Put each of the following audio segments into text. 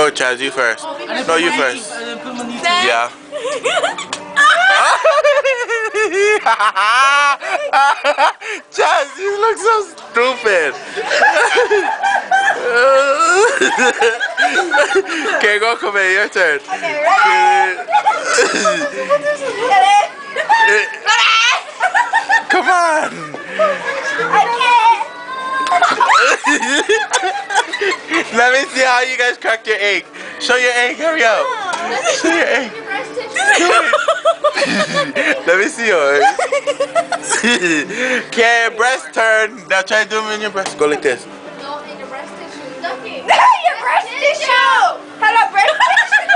Go, Chaz, you first. No, you first. Yeah. Chaz, you look so stupid. Okay, go, come here, your turn. Okay, ready? Come on. Let me see how you guys crack your egg. Show your egg, hurry up. Show your egg. Let me see yours. Okay, breast turn. Now try to do them in your breast. Go like this. No, in your breast tissue. Duckie. Your breast tissue. Hello, breast tissue.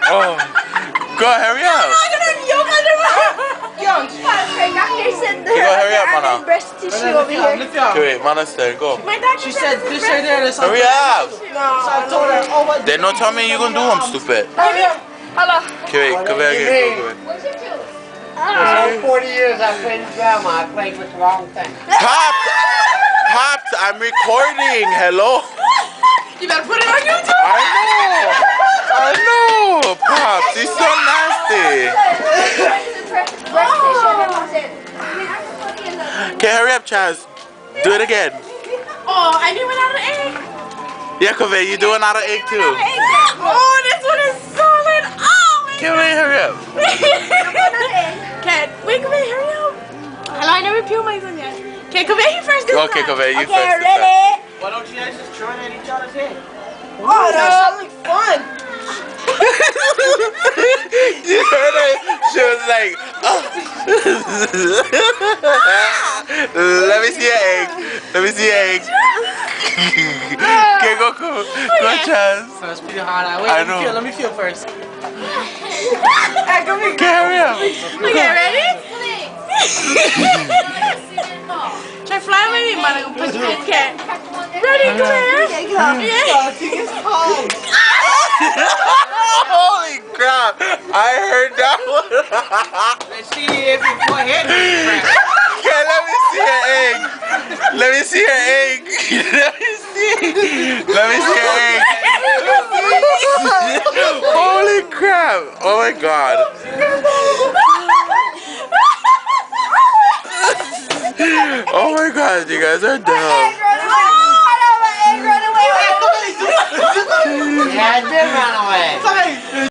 Oh. Go, hurry up. Go, hurry up, Mana. Breast tissue over here. Okay, wait, Mana's turn. Go. She said this right there is Hurry up. So I told her, oh what? Then don't tell me you're gonna do them, stupid. Hello. Okay, wait, come back again. Go, What's your tooth? For 40 years I played with grandma. I played with the wrong thing. Pops, I'm recording. Hello. You better put it on YouTube. I know, Pops. He's so nasty. Okay, hurry up, Chaz. Do it again. Oh, I did one out of egg. Yeah, Kaveh, you doing out of egg too. Oh, this one is solid. Oh, my Okay, wait, hurry up. Okay, wait, come here, hurry up. Hello, I never peeled my son yet. Okay, come here first. Okay, Kaveh, you first. Okay, ready? Why don't you guys just throw it at each other's head? Oh, that sounds like fun. You heard her? She was like, oh. Let me see your egg. Let me see your egg. Okay, go, Chaz. That's pretty hard. Wait, I know. Let me feel first. Okay, hurry up. Okay, ready? Try flying with me, man. I'm gonna put you in. Okay. Ready, come here. Holy crap! I heard that one. Let's see if you go ahead. Okay, let me see your egg. Let me see your egg. Let me see your egg. Holy crap! Oh my god. Oh my god, you guys are dumb. Yeah, I did run away.